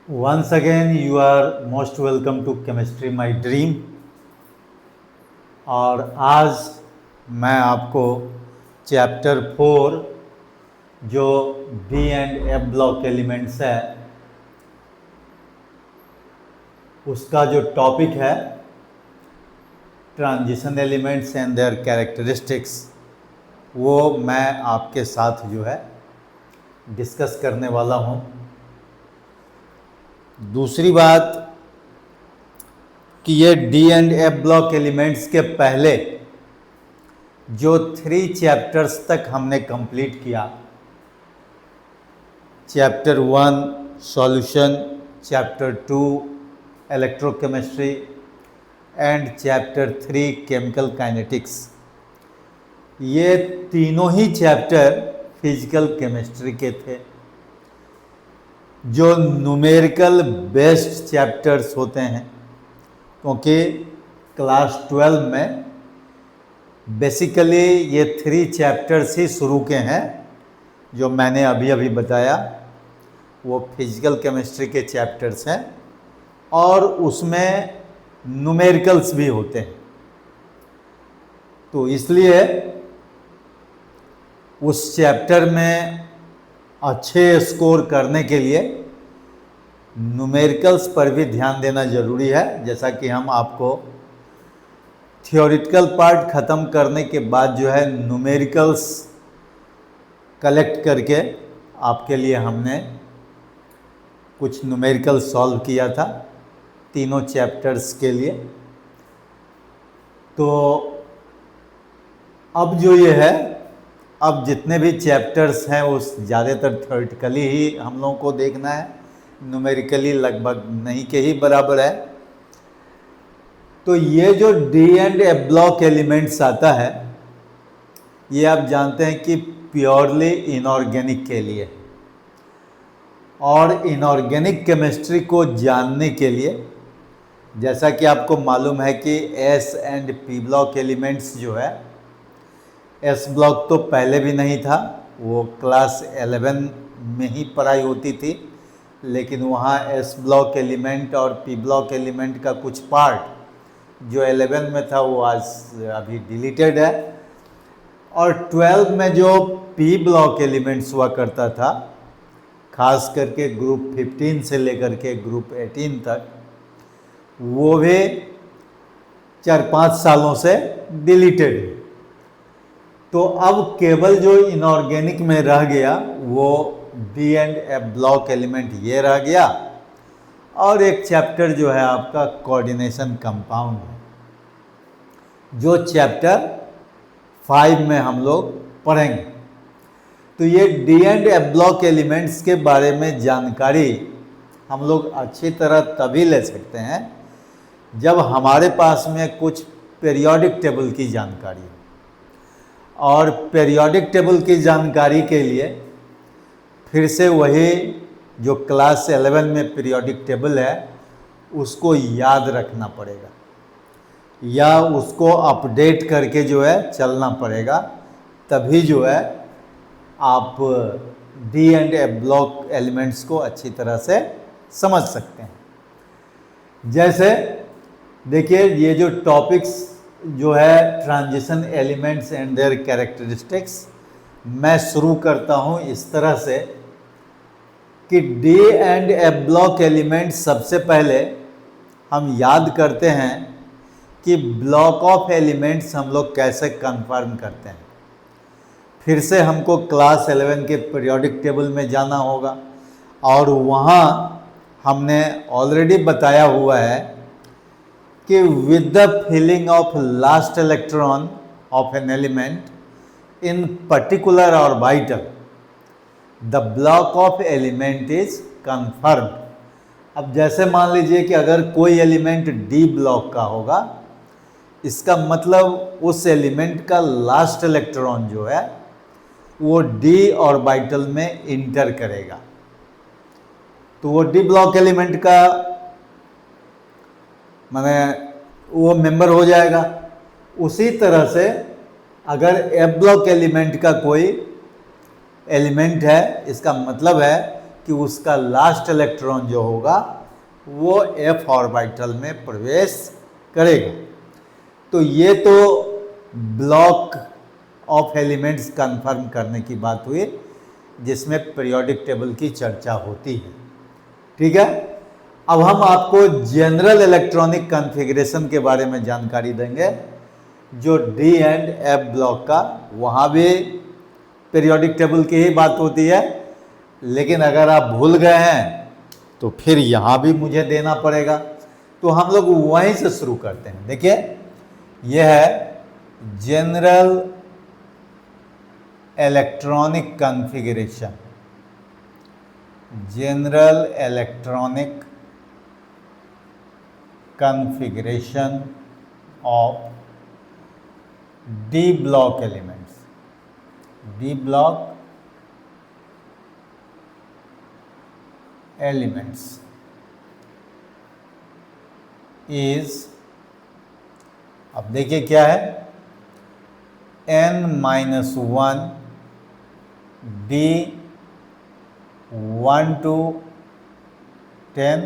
Once again, you are most welcome to Chemistry My Dream। और आज मैं आपको चैप्टर 4 जो D and F block elements है उसका जो टॉपिक है transition elements and there characteristics, वो मैं आपके साथ जो है डिस्कस करने वाला हूँ। दूसरी बात कि ये D and F block elements के पहले जो 3 चैप्टर्स तक हमने कंप्लीट किया, chapter 1 solution, chapter 2 electrochemistry and chapter 3 chemical kinetics, ये तीनों ही चैप्टर फिजिकल केमिस्ट्री के थे जो न्यूमेरिकल बेस्ड चैप्टर्स होते हैं, क्योंकि क्लास 12 में बेसिकली ये 3 चैप्टर्स ही शुरू के हैं जो मैंने अभी बताया, वो फिजिकल केमिस्ट्री के चैप्टर्स हैं और उसमें न्यूमेरिकल्स भी होते हैं। तो इसलिए उस चैप्टर में अच्छे स्कोर करने के लिए न्यूमेरिकल्स पर भी ध्यान देना ज़रूरी है। जैसा कि हम आपको थियोरिटिकल पार्ट ख़त्म करने के बाद जो है न्यूमेरिकल्स कलेक्ट करके आपके लिए हमने कुछ न्यूमेरिकल सॉल्व किया था तीनों चैप्टर्स के लिए। तो अब जो ये है, अब जितने भी चैप्टर्स हैं वो ज़्यादातर थ्योरेटिकली ही हम लोगों को देखना है, न्यूमेरिकली लगभग नहीं के ही बराबर है। तो ये जो D and F block elements आता है, ये आप जानते हैं कि प्योरली इनऑर्गेनिक के लिए, और इनऑर्गेनिक केमिस्ट्री को जानने के लिए जैसा कि आपको मालूम है कि S and P block elements जो है, एस ब्लॉक तो पहले भी नहीं था, वो क्लास 11 में ही पढ़ाई होती थी, लेकिन वहाँ एस ब्लॉक एलिमेंट और पी ब्लॉक एलिमेंट का कुछ पार्ट जो 11 में था वो आज अभी डिलीटेड है। और 12 में जो पी ब्लॉक एलिमेंट्स हुआ करता था, खास करके ग्रुप 15 से लेकर के ग्रुप 18 तक, वो भी 4-5 सालों से डिलीटेड है। तो अब केवल जो इनऑर्गेनिक में रह गया वो D and F block element ये रह गया, और एक चैप्टर जो है आपका कोऑर्डिनेशन कंपाउंड है, जो चैप्टर 5 में हम लोग पढ़ेंगे। तो ये D and F block elements के बारे में जानकारी हम लोग अच्छी तरह तभी ले सकते हैं जब हमारे पास में कुछ पीरियोडिक टेबल की जानकारी हो। और पीरियोडिक टेबल की जानकारी के लिए फिर से वही जो क्लास 11 में पीरियोडिक टेबल है उसको याद रखना पड़ेगा या उसको अपडेट करके जो है चलना पड़ेगा, तभी जो है आप D and F block elements को अच्छी तरह से समझ सकते हैं। जैसे देखिए, ये जो टॉपिक्स जो है transition elements and there characteristics, मैं शुरू करता हूँ इस तरह से कि D and F block element सबसे पहले हम याद करते हैं कि ब्लॉक ऑफ एलिमेंट्स हम लोग कैसे कन्फर्म करते हैं। फिर से हमको क्लास 11 के पीरियोडिक टेबल में जाना होगा, और वहाँ हमने ऑलरेडी बताया हुआ है कि with the filling of last electron of an element in particular orbital, the block of element is confirmed। अब जैसे मान लीजिए कि अगर कोई एलिमेंट डी ब्लॉक का होगा, इसका मतलब उस एलिमेंट का लास्ट इलेक्ट्रॉन जो है वो डी ऑर्बिटल में इंटर करेगा, तो वो डी ब्लॉक एलिमेंट का माने वो मेंबर हो जाएगा। उसी तरह से अगर एफ ब्लॉक एलिमेंट का कोई एलिमेंट है, इसका मतलब है कि उसका लास्ट इलेक्ट्रॉन जो होगा वो f ऑर्बिटल में प्रवेश करेगा। तो ये तो ब्लॉक ऑफ एलिमेंट्स कंफर्म करने की बात हुई, जिसमें पीरियोडिक टेबल की चर्चा होती है। ठीक है, अब हम आपको जनरल इलेक्ट्रॉनिक कॉन्फ़िगरेशन के बारे में जानकारी देंगे। जो डी एंड एफ ब्लॉक का, वहाँ भी पीरियोडिक टेबल की ही बात होती है, लेकिन अगर आप भूल गए हैं तो फिर यहाँ भी मुझे देना पड़ेगा। तो हम लोग वहीं से शुरू करते हैं। देखिए, यह है general electronic configuration, general electronic configuration of D block elements, D block elements is, अब देखिए क्या है, n-1 d 1 to 10।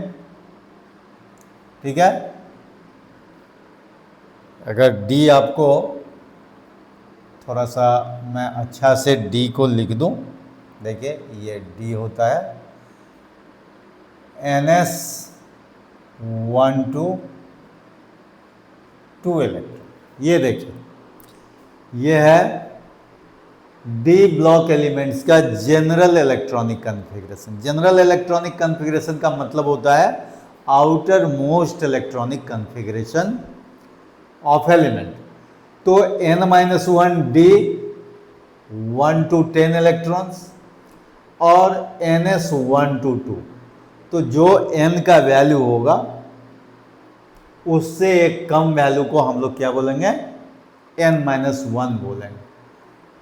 ठीक है, अगर d आपको थोड़ा सा मैं अच्छा से d को लिख दूं, देखिए ये d होता है ns 1 to 2 इलेक्ट्रॉन। ये देखिए, ये है डी ब्लॉक एलिमेंट्स का general electronic configuration. General electronic configuration का मतलब होता है outer most electronic configuration of element. तो n-1 d 1 to 10 इलेक्ट्रॉन्स और ns 1 to 2। तो जो n का वैल्यू होगा उससे एक कम वैल्यू को हम लोग क्या बोलेंगे, n-1 बोलेंगे।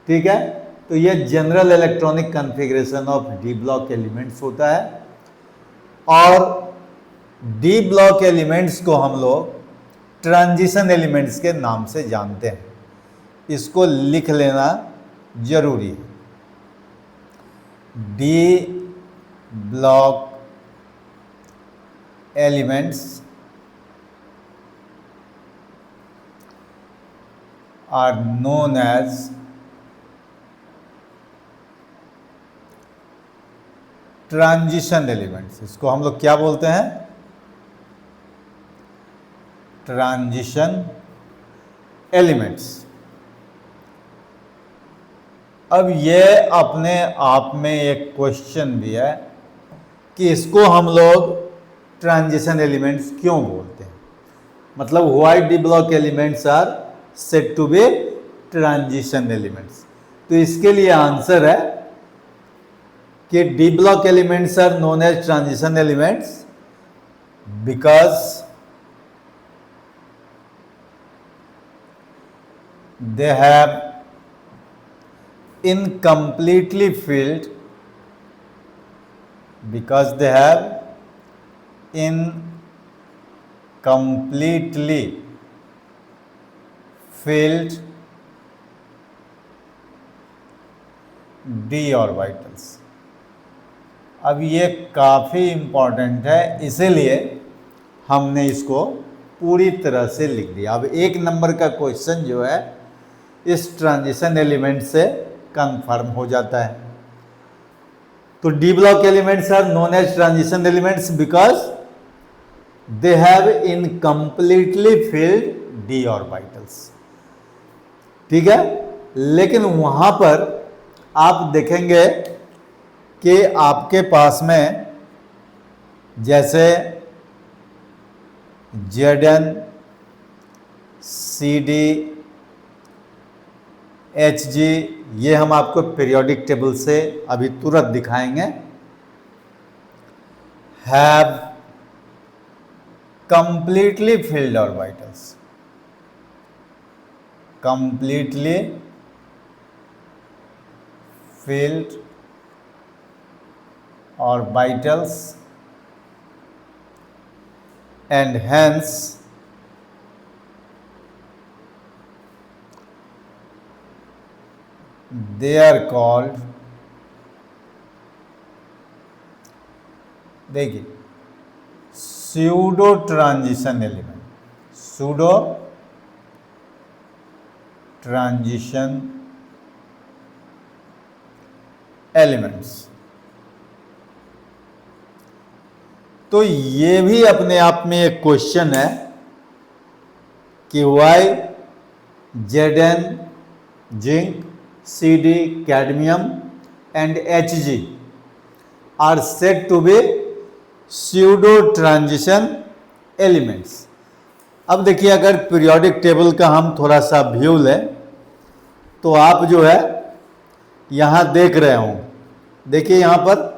ठीक है, तो ये general electronic configuration of D block elements होता है। और डी ब्लॉक एलिमेंट्स को हम लोग ट्रांजिशन एलिमेंट्स के नाम से जानते हैं, इसको लिख लेना जरूरी है। D block elements are known as transition elements. इसको हम लोग क्या बोलते हैं, ट्रांजिशन एलिमेंट्स। अब ये अपने आप में एक क्वेश्चन भी है कि इसको हम लोग ट्रांजिशन एलिमेंट्स क्यों बोलते हैं, मतलब why d block elements are said to be transition elements। तो इसके लिए आंसर है कि D block elements are known as transition elements because they have incompletely filled, because they have incompletely filled d orbitals. अब ये काफ़ी important है, इसीलिए हमने इसको पूरी तरह से लिख दिया। अब एक नंबर का क्वेश्चन जो है इस ट्रांजिशन एलिमेंट से कंफर्म हो जाता है। तो D block elements are known as transition elements because they have incompletely filled D orbitals. ठीक है, लेकिन वहां पर आप देखेंगे कि आपके पास में जैसे Zn, Cd, Hg, ये हम आपको पीरियोडिक टेबल से अभी तुरंत दिखाएंगे, have completely filled orbitals, completely filled orbitals and hence they are called देखिए pseudo transition element, pseudo transition elements, तो ये भी अपने आप में एक क्वेश्चन है कि why Zn, zinc, Cd, cadmium and Hg are said to be pseudo transition elements. अब देखिए अगर पीरियोडिक टेबल का हम थोड़ा सा व्यू लें तो आप जो है यहां देख रहे हो, देखिए यहां पर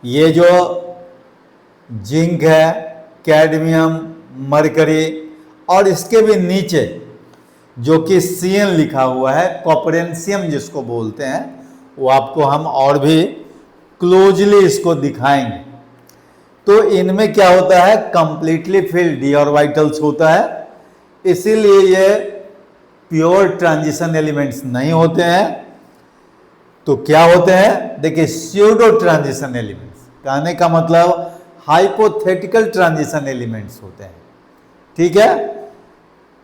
ये जो जिंक है, कैडमियम, मरकरी और इसके भी नीचे जो कि Cn लिखा हुआ है, कॉपरेंशियम जिसको बोलते हैं, वो आपको हम और भी क्लोजली इसको दिखाएंगे। तो इनमें क्या होता है, कंप्लीटली फिल्ड डी ऑर्बिटल्स होता है, इसीलिए ये प्योर ट्रांजिशन एलिमेंट्स नहीं होते हैं। तो क्या होते हैं, देखिए स्यूडो ट्रांजिशन एलिमेंट्स, कहने का मतलब हाइपोथेटिकल ट्रांजिशन एलिमेंट्स होते हैं, ठीक है,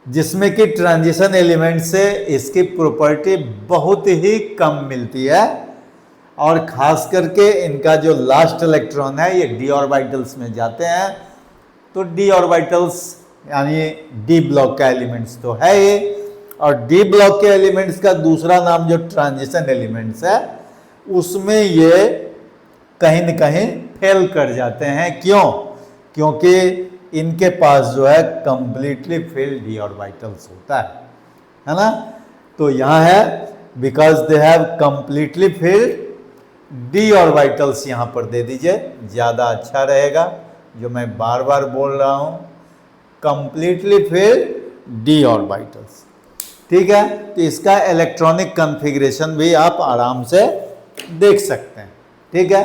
जिसमें कि ट्रांजिशन एलिमेंट से इसकी प्रॉपर्टी बहुत ही कम मिलती है और खास करके इनका जो लास्ट इलेक्ट्रॉन है ये डी ऑर्बिटल्स में जाते हैं। तो डी ऑर्बिटल्स यानी डी ब्लॉक का एलिमेंट्स तो है ये, और डी ब्लॉक के एलिमेंट्स का दूसरा नाम जो ट्रांजिशन एलिमेंट्स है उसमें ये कहीं न कहीं फेल कर जाते हैं। क्यों? क्योंकि इनके पास जो है कंप्लीटली फिल्ड डी ऑर्बिटल्स होता है ना। तो यहां है because they have completely filled D orbitals, यहां पर दे दीजिए ज्यादा अच्छा रहेगा, जो मैं बार बार बोल रहा हूं, कंप्लीटली फिल्ड डी ऑर्बिटल्स, ठीक है। तो इसका इलेक्ट्रॉनिक कॉन्फ़िगरेशन भी आप आराम से देख सकते हैं, ठीक है।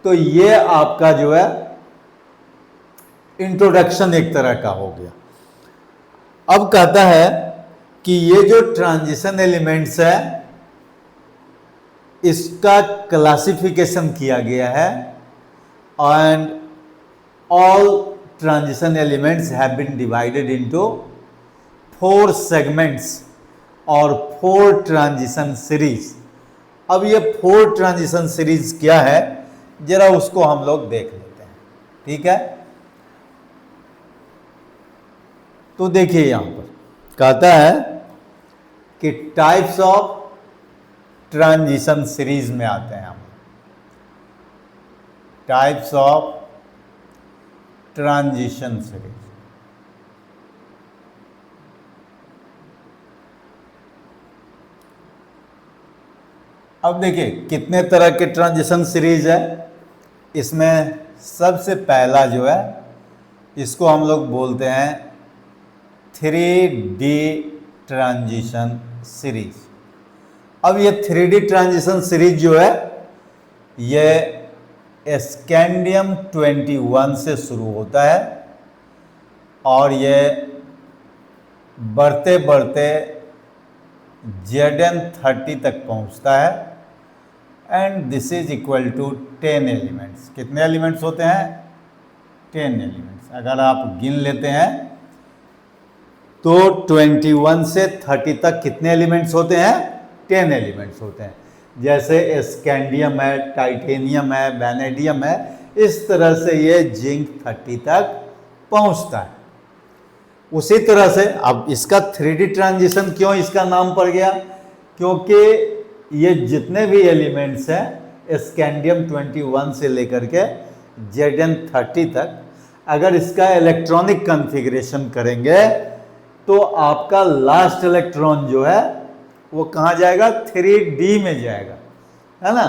तो ये आपका जो है इंट्रोडक्शन एक तरह का हो गया। अब कहता है कि ये जो ट्रांजिशन एलिमेंट्स है इसका क्लासिफिकेशन किया गया है, and all transition elements have been divided into 4 segments और 4 ट्रांजिशन सीरीज। अब ये 4 ट्रांजिशन सीरीज क्या है जरा उसको हम लोग देख लेते हैं, ठीक है। तो देखिए यहां पर कहता है कि टाइप्स ऑफ ट्रांजिशन सीरीज में आते हैं हम, टाइप्स ऑफ ट्रांजिशन सीरीज। अब देखिए कितने तरह के ट्रांजिशन सीरीज है। इसमें सबसे पहला जो है इसको हम लोग बोलते हैं 3D ट्रांजिशन सीरीज। अब ये 3D ट्रांजिशन सीरीज जो है ये स्कैंडियम 21 से शुरू होता है और ये बढ़ते बढ़ते Zn30 तक पहुंचता है, and this is equal to 10 elements. कितने एलिमेंट्स होते हैं? 10 एलिमेंट्स। अगर आप गिन लेते हैं तो 21 से 30 तक कितने एलिमेंट्स होते हैं? 10 एलिमेंट्स होते हैं। जैसे स्कैंडियम है, टाइटेनियम है, वैनेडियम है, इस तरह से ये जिंक 30 तक पहुंचता है। उसी तरह से अब इसका 3D ट्रांजिशन क्यों इसका नाम पड़ गया? क्योंकि ये जितने भी एलिमेंट्स हैं स्कैंडियम 21 से लेकर के Zn30 तक, अगर इसका इलेक्ट्रॉनिक कॉन्फ़िगरेशन करेंगे तो आपका लास्ट इलेक्ट्रॉन जो है वो कहाँ जाएगा? 3D में जाएगा, है ना।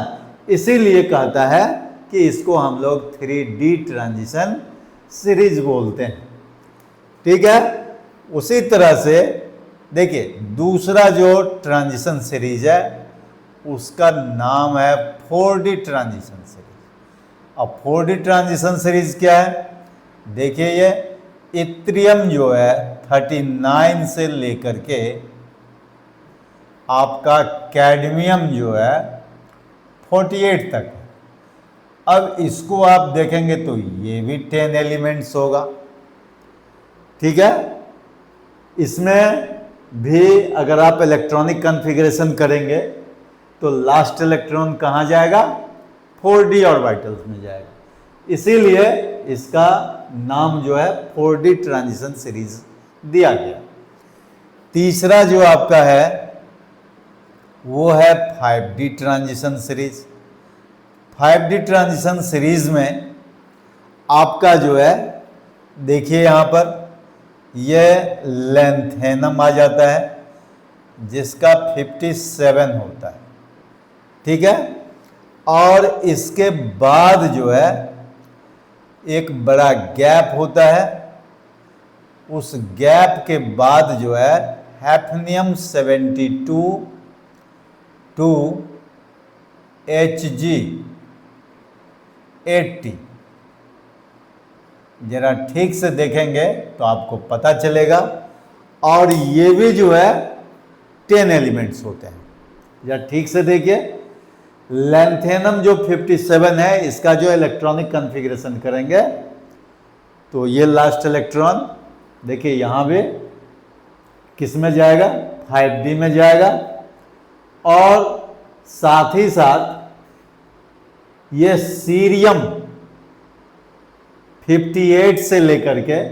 इसीलिए कहता है कि इसको हम लोग 3D ट्रांजिशन सीरीज बोलते हैं, ठीक है। उसी तरह से देखिए दूसरा जो ट्रांजिशन सीरीज है उसका नाम है 4D ट्रांजिशन सीरीज। अब 4D ट्रांजिशन सीरीज क्या है? देखिए ये इत्रियम जो है 39 से लेकर के आपका कैडमियम जो है 48 तक है, अब इसको आप देखेंगे तो ये भी 10 एलिमेंट्स होगा, ठीक है। इसमें भी अगर आप इलेक्ट्रॉनिक कॉन्फ़िगरेशन करेंगे तो लास्ट इलेक्ट्रॉन कहाँ जाएगा, 4d ऑर्बिटल्स में जाएगा, इसीलिए इसका नाम जो है 4d ट्रांजिशन सीरीज दिया गया। तीसरा जो आपका है वो है 5d transition series. 5d transition series में आपका जो है देखिए यहाँ पर यह लेंथेनम आ जाता है जिसका 57 होता है, ठीक है। और इसके बाद जो है एक बड़ा गैप होता है, उस गैप के बाद जो है हैफनियम 72 टू Hg 80। जरा ठीक से देखेंगे तो आपको पता चलेगा। और ये भी जो है 10 एलिमेंट्स होते हैं। जरा ठीक से देखिए, लेंथेनम जो 57 है इसका जो इलेक्ट्रॉनिक कॉन्फ़िगरेशन करेंगे तो ये लास्ट इलेक्ट्रॉन देखिए यहाँ भी किस में जाएगा, 5d में जाएगा। और साथ ही साथ ये सीरियम 58 से लेकर के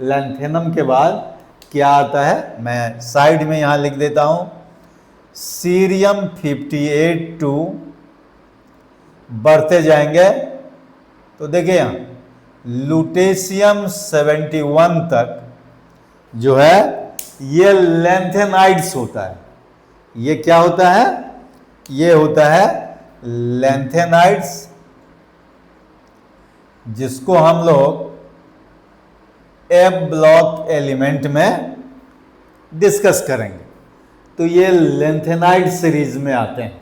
लेंथेनम के बाद क्या आता है, मैं साइड में यहां लिख देता हूं, सीरियम 58 टू बढ़ते जाएंगे तो देखिए यहां लुटेशियम 71 तक जो है ये लेंथेनाइड्स होता है। ये क्या होता है, ये होता है लेंथेनाइड्स, जिसको हम लोग एफ ब्लॉक एलिमेंट में डिस्कस करेंगे। तो ये लेंथेनाइड सीरीज में आते हैं।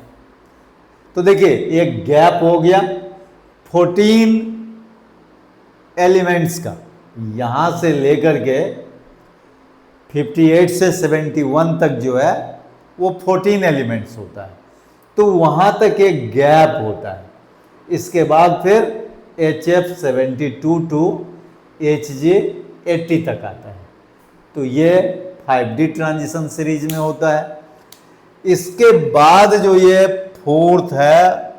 तो देखिए एक गैप हो गया 14 एलिमेंट्स का, यहां से लेकर के 58 से 71 तक जो है वो 14 एलिमेंट्स होता है। तो वहां तक एक गैप होता है। इसके बाद फिर HF 72 टू Hg 80 तक आता है। तो ये 5d ट्रांजिशन सीरीज में होता है। इसके बाद जो ये फोर्थ है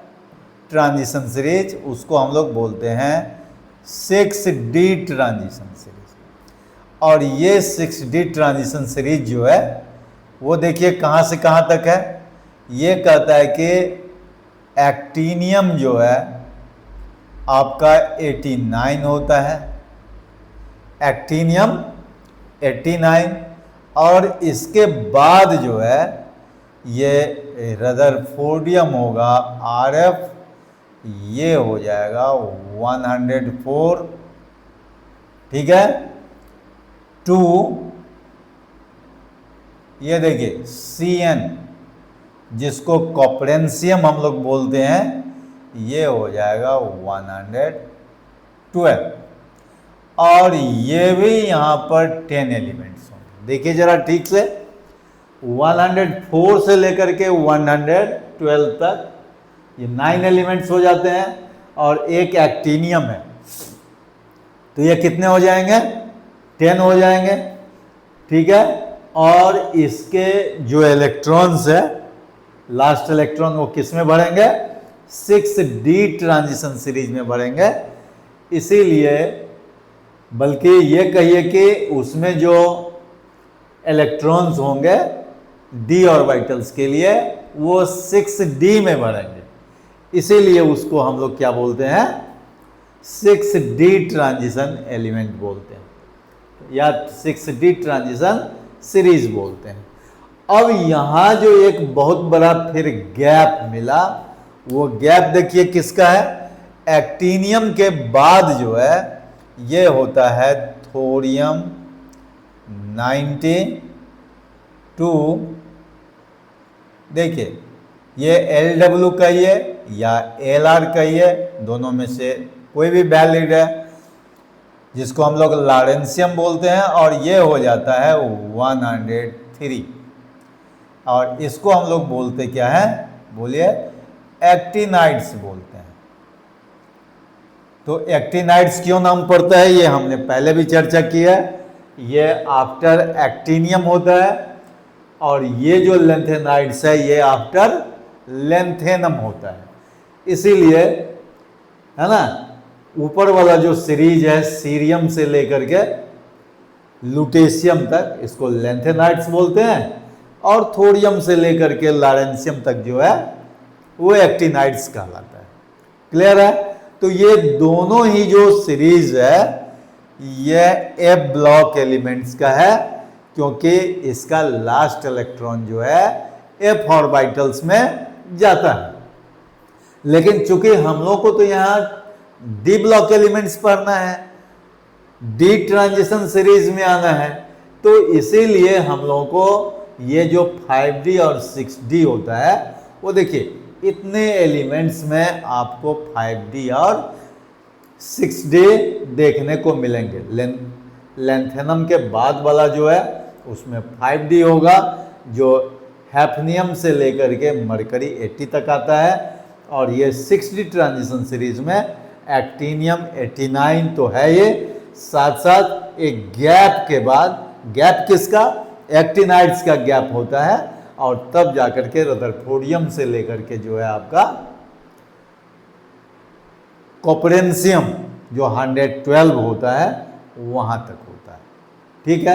ट्रांजिशन सीरीज, उसको हम लोग बोलते हैं 6d ट्रांजिशन सीरीज। और ये 6d ट्रांजिशन सीरीज जो है वो देखिए कहाँ से कहाँ तक है। ये कहता है कि एक्टिनियम जो है आपका 89 होता है, एक्टिनियम 89। और इसके बाद जो है ये रदरफोर्डियम होगा RF, ये हो जाएगा 104, ठीक है। 2 ये देखिए CN जिसको कॉपरेंशियम हम लोग बोलते हैं, ये हो जाएगा 112। और ये भी यहाँ पर 10 एलिमेंट्स होंगे। देखिए जरा ठीक से, 104 से लेकर के 112 तक ये 9 एलिमेंट्स हो जाते हैं। और एक एक्टिनियम है तो ये कितने हो जाएंगे, 10 हो जाएंगे, ठीक है। और इसके जो इलेक्ट्रॉन्स है, लास्ट इलेक्ट्रॉन वो किस में भरेंगे, 6d ट्रांजिशन सीरीज में भरेंगे। इसीलिए बल्कि ये कहिए कि उसमें जो इलेक्ट्रॉन्स होंगे d ऑर्बिटल्स के लिए वो 6d में भरेंगे। इसीलिए उसको हम लोग क्या बोलते हैं, 6d ट्रांजिशन एलिमेंट बोलते हैं या 6d ट्रांजिशन सीरीज बोलते हैं। अब यहां जो एक बहुत बड़ा फिर गैप मिला, वो गैप देखिए किसका है, एक्टिनियम के बाद जो है ये होता है थोरियम 92। देखिए ये LW कहिए या LR कहिए, दोनों में से कोई भी वैलिड है, जिसको हम लोग लॉरेंशियम बोलते हैं। और ये हो जाता है 103। और इसको हम लोग बोलते क्या है, बोलिए एक्टिनाइड्स बोलते हैं। तो एक्टिनाइड्स क्यों नाम पड़ता है ये हमने पहले भी चर्चा की है। ये आफ्टर एक्टिनियम होता है और ये जो लेंथेनाइड्स है ये आफ्टर लेंथेनम होता है। इसीलिए है ना, ऊपर वाला जो सीरीज है सीरियम से लेकर के लुटेशियम तक इसको लेंथेनाइड्स बोलते हैं, और थोरियम से लेकर के लॉरेंशियम तक जो है वो एक्टिनाइड्स कहलाता है। क्लियर है? तो ये दोनों ही जो सीरीज है ये एफ ब्लॉक एलिमेंट्स का है, क्योंकि इसका लास्ट इलेक्ट्रॉन जो है एफ ऑर्बिटल्स में जाता है। लेकिन चूंकि हम लोग को तो यहां डी ब्लॉक एलिमेंट्स पढ़ना है, डी ट्रांजिशन सीरीज में आना है, तो इसीलिए हम लोगों को ये जो 5D और 6D होता है वो देखिए इतने एलिमेंट्स में आपको 5D और 6D देखने को मिलेंगे। लेंथेनम के बाद वाला जो है उसमें 5D होगा, जो हैफनियम से लेकर के मरकरी 80 तक आता है, और ये 6D ट्रांजिशन सीरीज में एक्टिनियम 89 तो है ये, साथ साथ एक गैप के बाद, गैप किसका, एक्टिनाइड्स का गैप होता है, और तब जाकर के रदरफोर्डियम से लेकर के जो है आपका कॉपरेंशियम जो 112 होता है वहां तक होता है। ठीक है,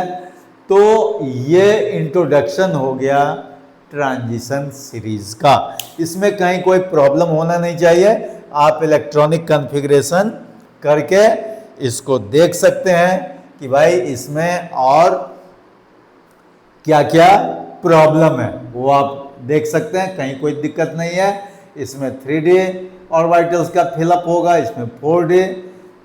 तो ये इंट्रोडक्शन हो गया ट्रांजिशन सीरीज का। इसमें कहीं कोई प्रॉब्लम होना नहीं चाहिए, आप इलेक्ट्रॉनिक कॉन्फ़िगरेशन करके इसको देख सकते हैं कि भाई इसमें और क्या क्या प्रॉब्लम है वो आप देख सकते हैं, कहीं कोई दिक्कत नहीं है। इसमें 3D ऑर्बिटल्स का फिलअप होगा, इसमें 4D,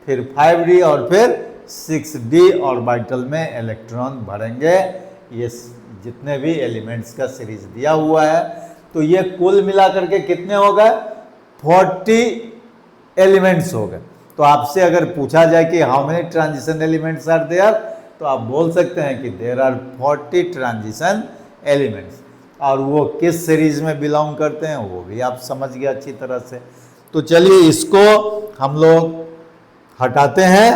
फिर 5D और फिर 6D ऑर्बिटल में इलेक्ट्रॉन भरेंगे। ये जितने भी एलिमेंट्स का सीरीज दिया हुआ है, तो ये कुल मिलाकर के कितने हो गए, 40 एलिमेंट्स हो गए। तो आपसे अगर पूछा जाए कि how many transition elements are there, तो आप बोल सकते हैं कि देयर आर 40 ट्रांजिशन एलिमेंट्स, और वो किस सीरीज में बिलोंग करते हैं वो भी आप समझ गए अच्छी तरह से। तो चलिए इसको हम लोग हटाते हैं,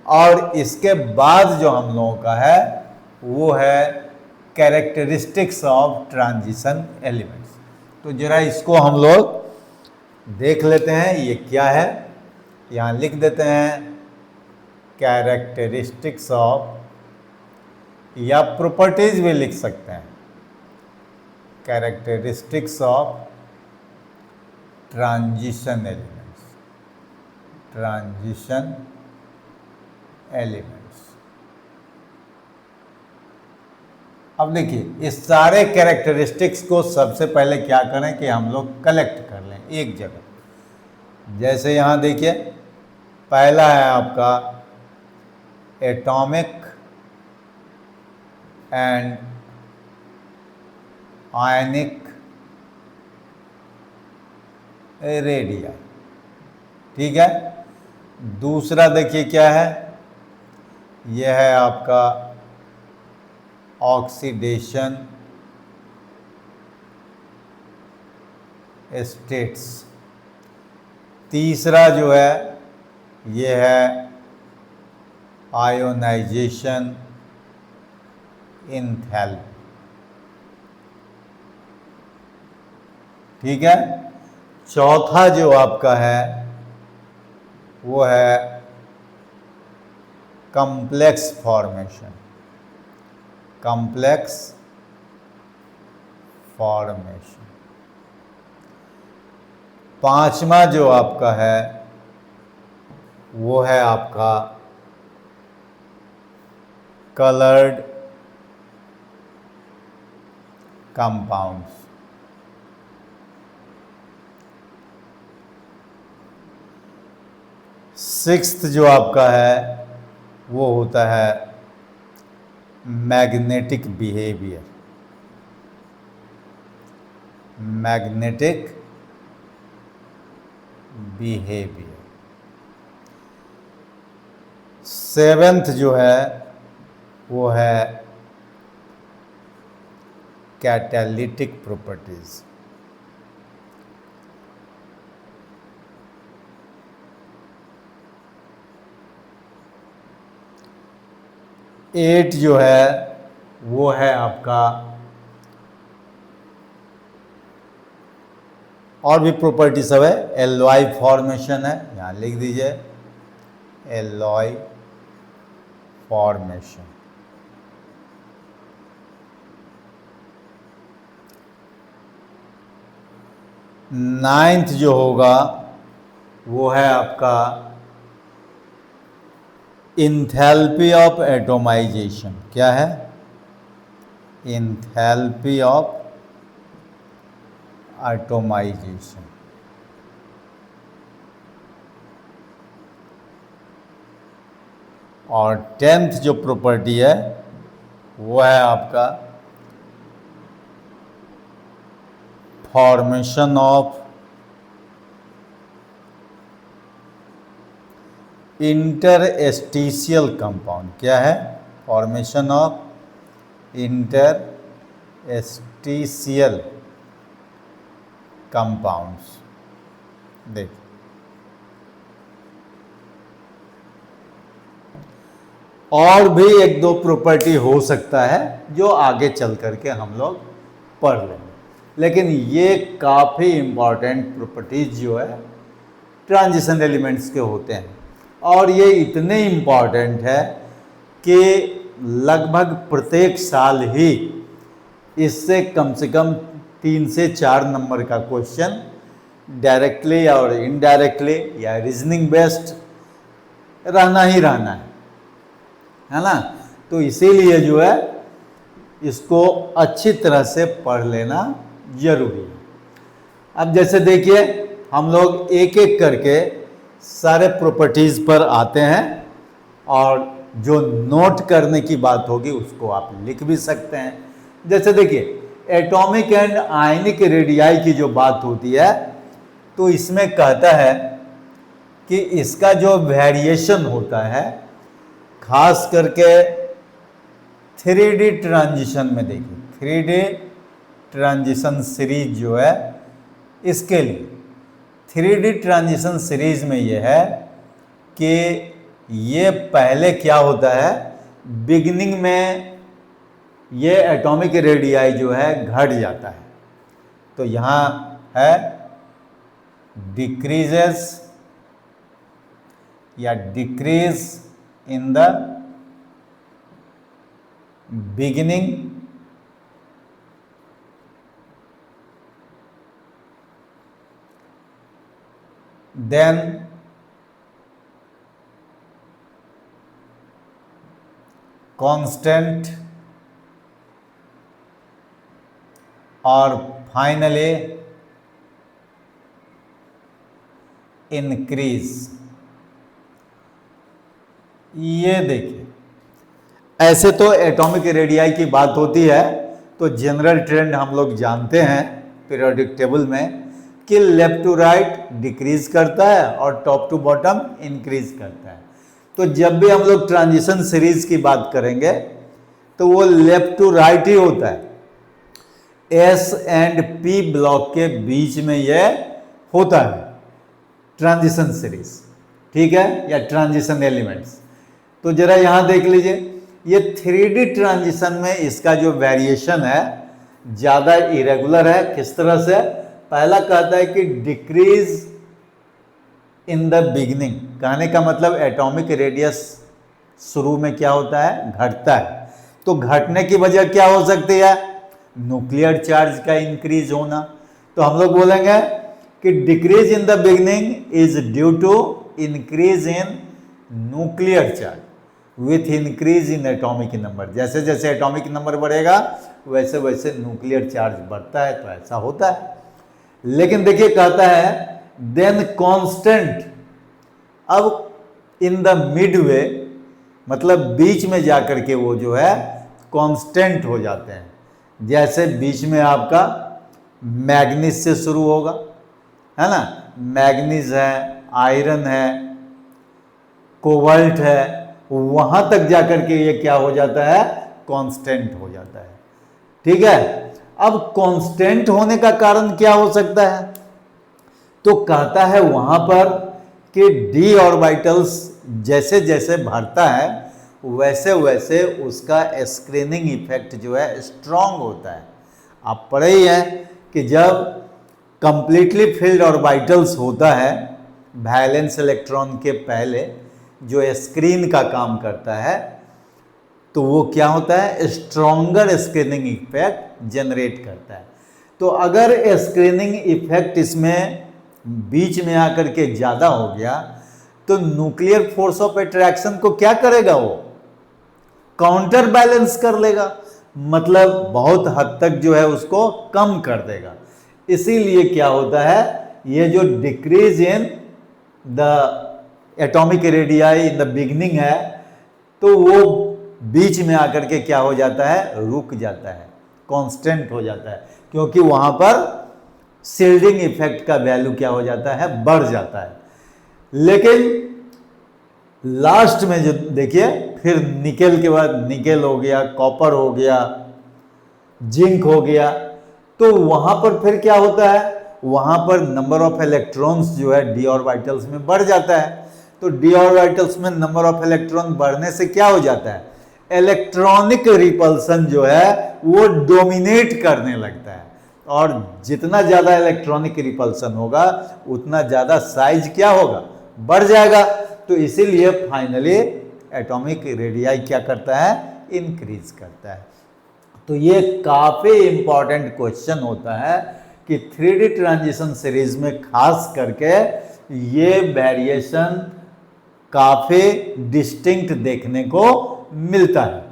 और इसके बाद जो हम लोगों का है वो है कैरेक्टरिस्टिक्स ऑफ ट्रांजिशन एलिमेंट्स। तो जरा इसको हम लोग देख लेते हैं ये क्या है। यहाँ लिख देते हैं कैरेक्टरिस्टिक्स ऑफ, या प्रॉपर्टीज भी लिख सकते हैं, characteristics of transition elements, transition elements. अब देखिए इस सारे कैरेक्टरिस्टिक्स को सबसे पहले क्या करें कि हम लोग कलेक्ट कर लें एक जगह। जैसे यहाँ देखिए पहला है आपका एटॉमिक एंड आयनिक रेडिया। ठीक है, दूसरा देखिए क्या है, यह है आपका ऑक्सीडेशन स्टेट्स। तीसरा जो है ये है आयोनाइजेशन एंथैल्पी। ठीक है, चौथा जो आपका है वो है कॉम्प्लेक्स फॉर्मेशन, कॉम्प्लेक्स फॉर्मेशन। पांचवा जो आपका है वो है आपका कलर्ड कंपाउंड्स। सिक्स्थ जो आपका है वो होता है magnetic behaviour, magnetic behaviour. Seventh जो है वो है कैटालिटिक प्रॉपर्टीज। 8 जो है वो है आपका, और भी प्रॉपर्टी सब है, एलॉय फॉर्मेशन है, यहाँ लिख दीजिए एलॉय फॉर्मेशन। नाइन्थ जो होगा वो है आपका इंथैल्पी ऑफ एटोमाइजेशन। क्या है? Enthalpy of atomization. और 10th जो प्रॉपर्टी है वो है आपका फॉर्मेशन ऑफ इंटरस्टिशियल कंपाउंड। क्या है? Formation of interstitial compounds. देखिए, और भी एक दो प्रॉपर्टी हो सकता है जो आगे चल करके हम लोग पढ़ लेंगे, लेकिन ये काफ़ी इंपॉर्टेंट प्रॉपर्टीज जो है ट्रांजिशन एलिमेंट्स के होते हैं, और ये इतने इम्पॉर्टेंट है कि लगभग प्रत्येक साल ही इससे कम से कम 3 से 4 नंबर का क्वेश्चन डायरेक्टली और इनडायरेक्टली या रीजनिंग बेस्ड रहना ही रहना है ना। तो इसीलिए जो है इसको अच्छी तरह से पढ़ लेना जरूरी है। अब जैसे देखिए, हम लोग एक एक करके सारे प्रॉपर्टीज पर आते हैं, और जो नोट करने की बात होगी उसको आप लिख भी सकते हैं। जैसे देखिए, एटॉमिक एंड आयनिक रेडियाई की जो बात होती है, तो इसमें कहता है कि इसका जो वेरिएशन होता है, खास करके 3D ट्रांजिशन में, देखिए 3D ट्रांजिशन सीरीज जो है, इसके लिए 3D ट्रांजिशन सीरीज में ये है कि ये पहले क्या होता है, बिगिनिंग में ये एटॉमिक रेडियाई जो है घट जाता है। तो यहाँ है डिक्रीजेस या decrease in the beginning, then constant, और finally increase। ये देखिए, ऐसे तो एटॉमिक रेडियाई की बात होती है तो जनरल ट्रेंड हम लोग जानते हैं पीरियोडिक टेबल में कि लेफ्ट टू राइट डिक्रीज करता है और टॉप टू बॉटम इंक्रीज करता है। तो जब भी हम लोग ट्रांजिशन सीरीज की बात करेंगे तो वो लेफ्ट टू राइट ही होता है। एस एंड पी ब्लॉक के बीच में ये होता है ट्रांजिशन सीरीज, ठीक है, या ट्रांजिशन एलिमेंट्स। तो जरा यहां देख लीजिए, ये 3D ट्रांजिशन में इसका जो वेरिएशन है ज़्यादा इरेगुलर है। किस तरह से? पहला कहता है कि डिक्रीज इन द बिगिनिंग, कहने का मतलब एटॉमिक रेडियस शुरू में क्या होता है, घटता है। तो घटने की वजह क्या हो सकती है? न्यूक्लियर चार्ज का इंक्रीज होना। तो हम लोग बोलेंगे कि decrease in the beginning is due to increase in nuclear charge with increase in atomic number. जैसे जैसे एटॉमिक नंबर बढ़ेगा वैसे वैसे न्यूक्लियर चार्ज बढ़ता है, तो ऐसा होता है। लेकिन देखिए, कहता है देन कांस्टेंट। अब इन द मिडवे, मतलब बीच में जाकर के वो जो है कांस्टेंट हो जाते हैं। जैसे बीच में आपका मैग्नीज से शुरू होगा, है ना, मैग्नीज है, आयरन है, कोबाल्ट है, वहां तक जाकर के ये क्या हो जाता है, कांस्टेंट हो जाता है। ठीक है। अब कांस्टेंट होने का कारण क्या हो सकता है? तो कहता है वहां पर कि डी ऑर्बिटल्स जैसे जैसे भरता है वैसे वैसे उसका स्क्रीनिंग इफेक्ट जो है स्ट्रांग होता है। आप पढ़े ही हैं कि जब कंप्लीटली फिल्ड ऑर्बिटल्स होता है वैलेंस इलेक्ट्रॉन के पहले जो स्क्रीन का काम करता है, तो वो क्या होता है, स्ट्रॉन्गर स्क्रीनिंग इफेक्ट जनरेट करता है। तो अगर स्क्रीनिंग इफेक्ट इसमें बीच में आकर के ज़्यादा हो गया तो न्यूक्लियर फोर्स ऑफ अट्रैक्शन को क्या करेगा, वो काउंटर बैलेंस कर लेगा, मतलब बहुत हद तक जो है उसको कम कर देगा। इसीलिए क्या होता है, ये जो decrease in the atomic radii in the beginning है, तो वो बीच में आकर के क्या हो जाता है, रुक जाता है, कांस्टेंट हो जाता है, क्योंकि वहां पर शील्डिंग इफेक्ट का वैल्यू क्या हो जाता है, बढ़ जाता है। लेकिन लास्ट में जो देखिए, फिर निकेल के बाद निकेल हो गया, कॉपर हो गया, जिंक हो गया, तो वहां पर फिर क्या होता है, वहां पर नंबर ऑफ इलेक्ट्रॉन्स जो है डी ऑर्बिटल्स में बढ़ जाता है। तो डी ऑर्बिटल्स में नंबर ऑफ इलेक्ट्रॉन बढ़ने से क्या हो जाता है, इलेक्ट्रॉनिक रिपल्सन जो है वो डोमिनेट करने लगता है, और जितना ज्यादा इलेक्ट्रॉनिक रिपल्सन होगा उतना ज्यादा साइज क्या होगा, बढ़ जाएगा। तो इसीलिए फाइनली एटॉमिक रेडियाई क्या करता है, इंक्रीज करता है। तो ये काफी इंपॉर्टेंट क्वेश्चन होता है कि 3D ट्रांजिशन सीरीज में खास करके ये वेरिएशन काफी डिस्टिंक्ट देखने को मिलता है।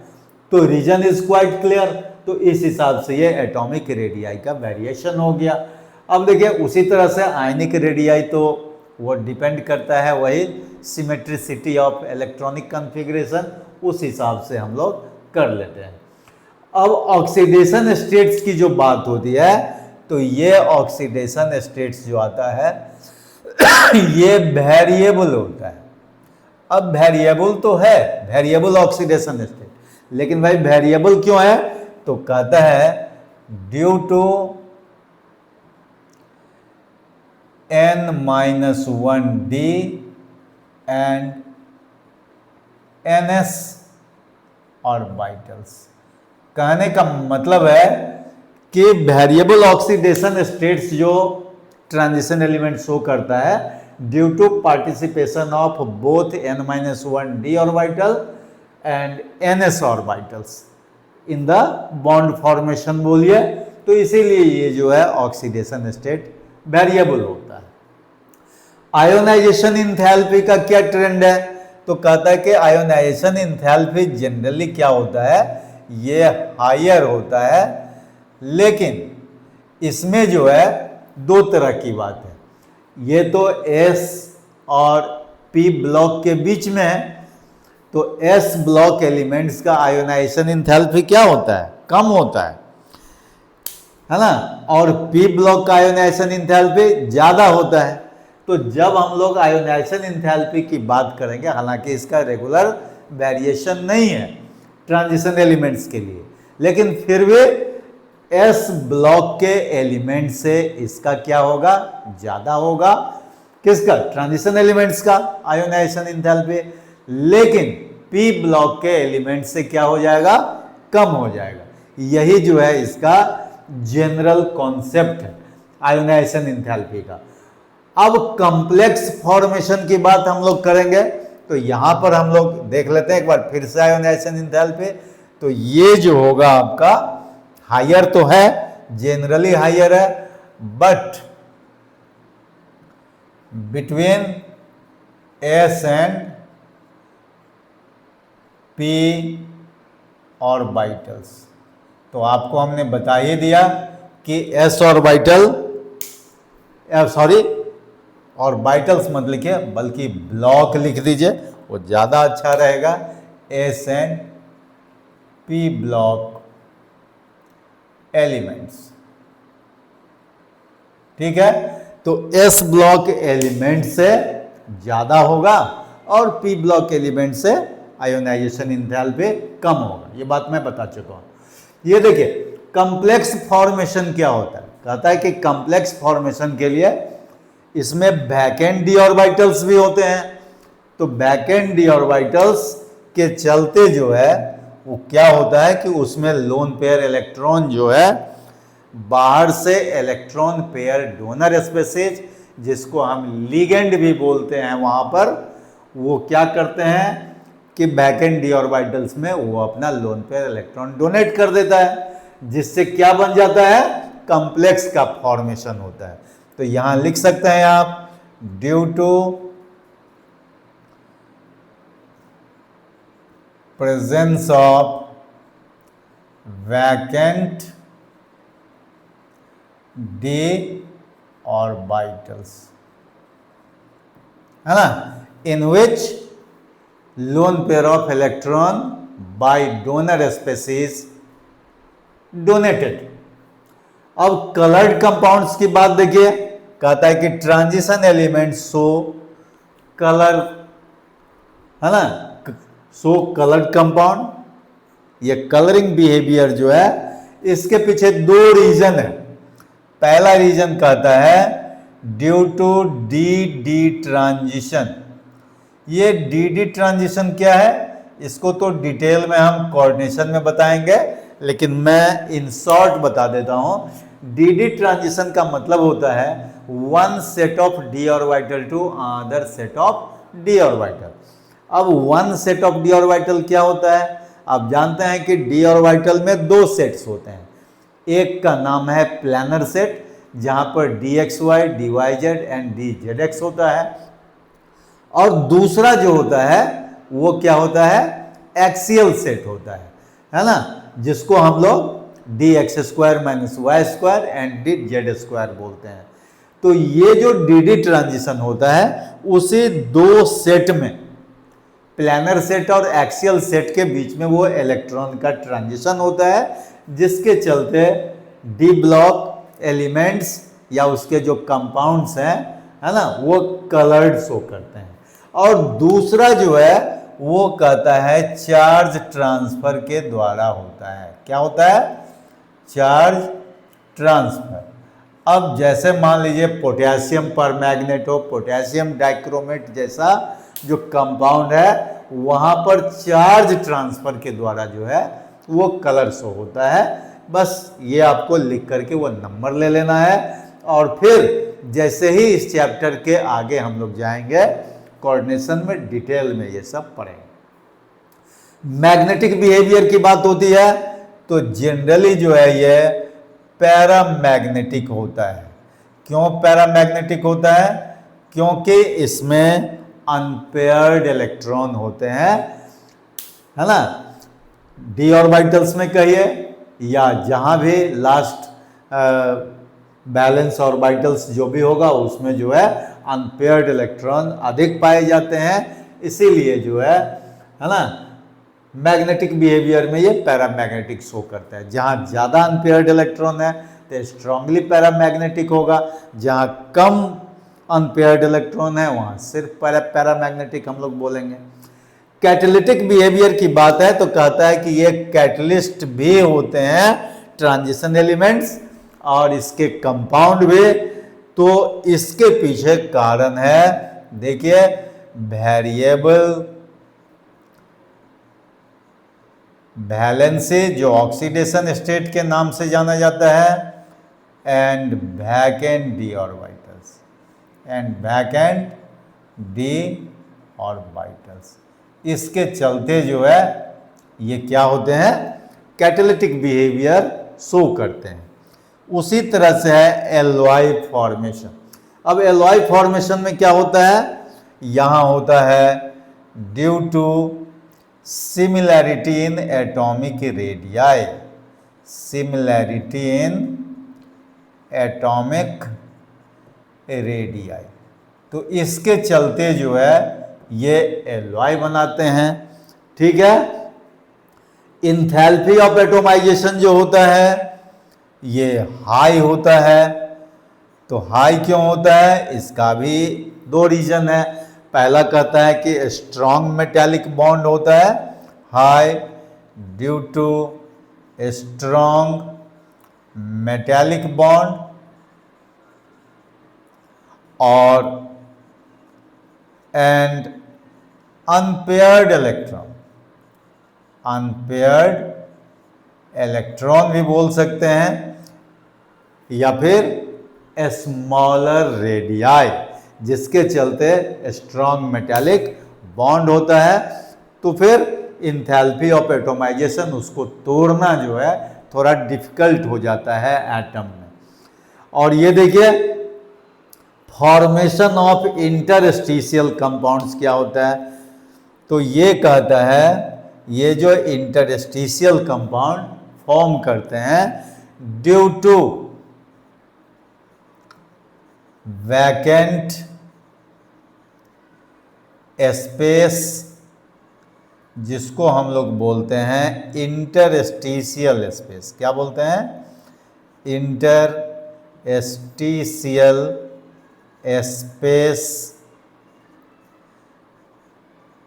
तो रीजन इज क्वाइट क्लियर। तो इस हिसाब से ये एटॉमिक रेडियाई का वेरिएशन हो गया। अब देखिए उसी तरह से आयनिक रेडियाई, तो वो डिपेंड करता है वही सिमेट्रिसिटी ऑफ इलेक्ट्रॉनिक कॉन्फ़िगरेशन, उस हिसाब से हम लोग कर लेते हैं। अब ऑक्सीडेशन स्टेट्स की जो बात होती है, तो ये ऑक्सीडेशन स्टेट्स जो आता है ये वेरिएबल होता है। अब वेरिएबल तो है, वेरिएबल ऑक्सीडेशन स्टेट, लेकिन भाई वेरिएबल क्यों है, तो कहता है due to n-1d and ns orbitals. कहने का मतलब है कि वेरिएबल ऑक्सीडेशन स्टेट्स जो ट्रांजिशन एलिमेंट शो करता है due to participation of both n-1d orbital and ns orbitals in the bond formation बोलिए। तो इसीलिए ये जो है ऑक्सीडेशन स्टेट वेरिएबल होता है। आयोनाइजेशन इंथैल्पी का क्या ट्रेंड है, तो कहता है कि आयोनाइजेशन इंथैल्पी जनरली क्या होता है, ये हायर होता है, लेकिन इसमें जो है दो तरह की बात है। ये तो S और P ब्लॉक के बीच में है, तो S ब्लॉक एलिमेंट्स का आयोनाइजेशन इंथैल्पी क्या होता है, कम होता है ना, और P ब्लॉक का आयोनाइजेशन इंथैल्पी ज्यादा होता है। तो जब हम लोग आयोनाइजेशन इंथैल्पी की बात करेंगे, हालांकि इसका रेगुलर वेरिएशन नहीं है ट्रांजिशन एलिमेंट्स के लिए, लेकिन फिर भी S ब्लॉक के एलिमेंट से इसका क्या होगा, ज्यादा होगा, किसका, ट्रांजिशन एलिमेंट्स का आयोनाइजेशन इंथैल्पी, लेकिन P ब्लॉक के एलिमेंट से क्या हो जाएगा, कम हो जाएगा। यही जो है इसका जनरल कॉन्सेप्ट है आयोनाइजेशन इंथैल्पी का। अब कॉम्प्लेक्स फॉर्मेशन की बात हम लोग करेंगे, तो यहां पर हम लोग देख लेते हैं एक बार फिर से आयोनाइजेशन इंथैल्पी। तो ये जो होगा आपका हायर तो है, जनरली हायर है, but between S and P orbitals. तो आपको हमने बता ही दिया कि S ऑर्बिटल, सॉरी ऑर्बिटल्स मत लिखिए बल्कि ब्लॉक लिख दीजिए, वो ज़्यादा अच्छा रहेगा। S and P block elements, ठीक है। तो S ब्लॉक एलिमेंट से ज़्यादा होगा और P ब्लॉक एलिमेंट से आयोनाइजेशन इंथैल्पी कम होगा। ये बात मैं बता चुका हूँ। ये देखिए कॉम्प्लेक्स फॉर्मेशन क्या होता है, कहता है कि कॉम्प्लेक्स फॉर्मेशन के लिए इसमें बैक एंड डी ऑर्बिटल्स भी होते हैं। तो बैक एंड डी ऑर्बिटल्स जिसके चलते जो है वो क्या होता है कि उसमें लोन पेयर इलेक्ट्रॉन जो है बाहर से इलेक्ट्रॉन पेयर डोनर स्पेसीज, जिसको हम लिगेंड भी बोलते हैं, वहां पर वो क्या करते हैं कि वैकेंट डी ऑर्बिटल्स में वो अपना लोन पेयर इलेक्ट्रॉन डोनेट कर देता है, जिससे क्या बन जाता है, कॉम्प्लेक्स का फॉर्मेशन होता है। तो यहां लिख सकते हैं आप, due to presence of vacant d orbitals, है ना, in which lone pair of electron by donor species donated. अब कलर्ड कंपाउंड्स की बात देखिए, कहता है कि ट्रांजिशन एलिमेंट शो कलर, है ना, शो कलर्ड कंपाउंड। ये कलरिंग बिहेवियर जो है इसके पीछे दो रीजन है। पहला रीजन कहता है due to D D transition. ये डी डी ट्रांजिशन क्या है, इसको तो डिटेल में हम कोऑर्डिनेशन में बताएंगे, लेकिन मैं इन शॉर्ट बता देता हूं। डी डी ट्रांजिशन का मतलब होता है one set of d orbital to other set of d orbital. अब one set of d orbital क्या होता है, आप जानते हैं कि डी ऑर्बिटल में दो सेट्स होते हैं। एक का नाम है प्लानर सेट, जहां पर D X Y, D Y Z and D Z X होता है, और दूसरा जो होता है वो क्या होता है, एक्सियल सेट होता है ना, जिसको हम लोग D X square minus Y square and D Z square बोलते हैं। तो ये जो डी डी ट्रांजिशन होता है उसी दो सेट में, प्लानर सेट और एक्सियल सेट के बीच में वो इलेक्ट्रॉन का ट्रांजिशन होता है, जिसके चलते डी ब्लॉक एलिमेंट्स या उसके जो कंपाउंड्स हैं, है ना, वो कलर्ड शो करते हैं। और दूसरा जो है वो कहता है चार्ज ट्रांसफर के द्वारा होता है। क्या होता है, चार्ज ट्रांसफर। अब जैसे मान लीजिए पोटेशियम परमैग्नेट हो, पोटेशियम डाइक्रोमेट जैसा जो कंपाउंड है, वहां पर चार्ज ट्रांसफर के द्वारा जो है वो कलर शो होता है। बस ये आपको लिख करके वो नंबर ले लेना है, और फिर जैसे ही इस चैप्टर के आगे हम लोग जाएंगे कोऑर्डिनेशन में डिटेल में ये सब पढ़ेंगे। मैग्नेटिक बिहेवियर की बात होती है तो जनरली जो है ये पैरामैग्नेटिक होता है। क्यों पैरामैग्नेटिक होता है, क्योंकि इसमें अनपेयर्ड इलेक्ट्रॉन होते हैं, है ना, डी ऑर्बिटल्स में कहिए या जहां भी लास्ट बैलेंस ऑर्बिटल्स जो भी होगा उसमें जो है अनपेयर्ड इलेक्ट्रॉन अधिक पाए जाते हैं। इसीलिए जो है ना, मैग्नेटिक बिहेवियर में ये पैरामैग्नेटिक शो करता है। जहां ज्यादा अनपेयर्ड इलेक्ट्रॉन है तो स्ट्रांगली पैरामैग्नेटिक होगा, जहां कम अनपेयर्ड इलेक्ट्रॉन है वहां सिर्फ पैरामैग्नेटिक हम लोग बोलेंगे। कैटालिटिक बिहेवियर की बात है तो कहता है कि ये कैटलिस्ट भी होते हैं ट्रांजिशन एलिमेंट्स, और इसके कंपाउंड भी। तो इसके पीछे कारण है, देखिए, वेरिएबल वैलेंसी जो ऑक्सीडेशन स्टेट के नाम से जाना जाता है, and vacant d orbitals, and vacant d orbitals. इसके चलते जो है ये क्या होते हैं, कैटालिटिक बिहेवियर शो करते हैं। उसी तरह से है एलॉय फॉर्मेशन। अब एलॉय फॉर्मेशन में क्या होता है, यहां होता है due to similarity in atomic radii, similarity in atomic radii. तो इसके चलते जो है ये एलॉय बनाते हैं, ठीक है। इंथैल्पी ऑफ एटोमाइजेशन जो होता है ये हाई होता है। तो हाई क्यों होता है, इसका भी दो रीजन है। पहला कहता है कि स्ट्रॉन्ग मेटालिक बॉन्ड होता है high due to strong metallic bond, और and unpaired electron, unpaired electron भी बोल सकते हैं, या फिर स्मॉलर रेडियाई, जिसके चलते स्ट्रॉन्ग मेटालिक बॉन्ड होता है। तो फिर इंथैल्पी ऑफ एटोमाइजेशन, उसको तोड़ना जो है थोड़ा डिफिकल्ट हो जाता है एटम में। और ये देखिए फॉर्मेशन ऑफ इंटरस्टिशियल कंपाउंड्स क्या होता है, तो ये कहता है ये जो इंटरस्टिशियल कंपाउंड फॉर्म करते हैं ड्यू टू वैकेंट स्पेस, जिसको हम लोग बोलते हैं इंटरस्टिशियल स्पेस। क्या बोलते हैं? Interstitial space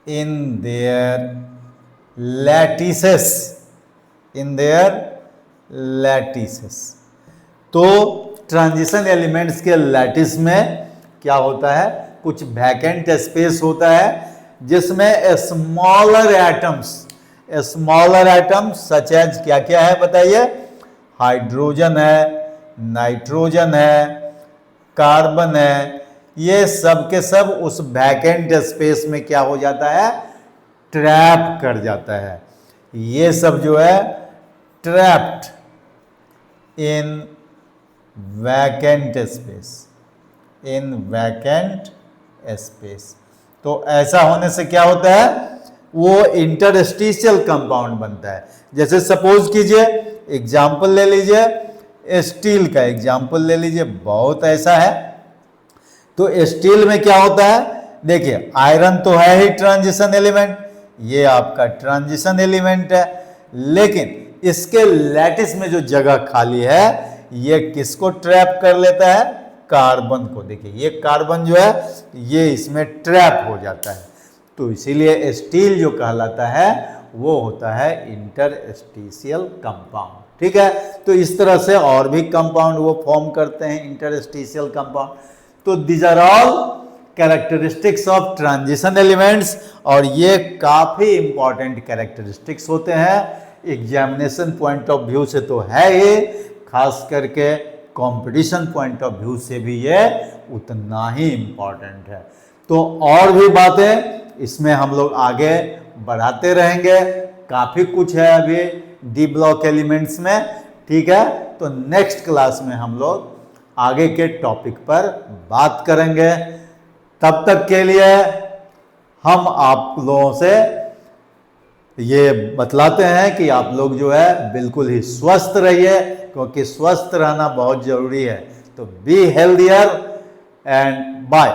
in their lattices, in their lattices. तो ट्रांजिशन एलिमेंट्स के लैटिस में क्या होता है, कुछ वैकेंट स्पेस होता है जिसमें स्मॉलर एटम्स सच एज क्या क्या है बताइए? हाइड्रोजन है, नाइट्रोजन है, कार्बन है, ये सब के सब उस वैकेंट स्पेस में क्या हो जाता है? ट्रैप कर जाता है। ये सब जो है trapped in vacant space, in vacant space. तो ऐसा होने से क्या होता है? वो इंटरस्टिशियल कंपाउंड बनता है। जैसे सपोज कीजिए, एग्जाम्पल ले लीजिए, स्टील का एग्जाम्पल ले लीजिए, बहुत ऐसा है। तो स्टील में क्या होता है? देखिए आयरन तो है ही ट्रांजिशन एलिमेंट, ये आपका ट्रांजिशन एलिमेंट है, लेकिन इसके लैटिस में जो जगह खाली है ये किसको ट्रैप कर लेता है? कार्बन को। देखिए ये कार्बन जो है ये इसमें ट्रैप हो जाता है, तो इसीलिए स्टील जो कहलाता है वो होता है इंटरस्टिशियल कंपाउंड। ठीक है, तो इस तरह से और भी कंपाउंड वो फॉर्म करते हैं इंटरस्टिशियल कंपाउंड। तो these are all characteristics of transition elements, और ये काफी इंपॉर्टेंट कैरेक्टरिस्टिक्स होते हैं। एग्जामिनेशन पॉइंट ऑफ व्यू से तो है ही, खास करके कंपटीशन पॉइंट ऑफ व्यू से भी ये उतना ही इंपॉर्टेंट है। तो और भी बातें इसमें हम लोग आगे बढ़ाते रहेंगे, काफी कुछ है अभी डी ब्लॉक एलिमेंट्स में। ठीक है, तो नेक्स्ट क्लास में हम लोग आगे के टॉपिक पर बात करेंगे। तब तक के लिए हम आप लोगों से ये बतलाते हैं कि आप लोग जो है बिल्कुल ही स्वस्थ रहिए, क्योंकि स्वस्थ रहना बहुत जरूरी है। तो बी हेल्दियर एंड बाय।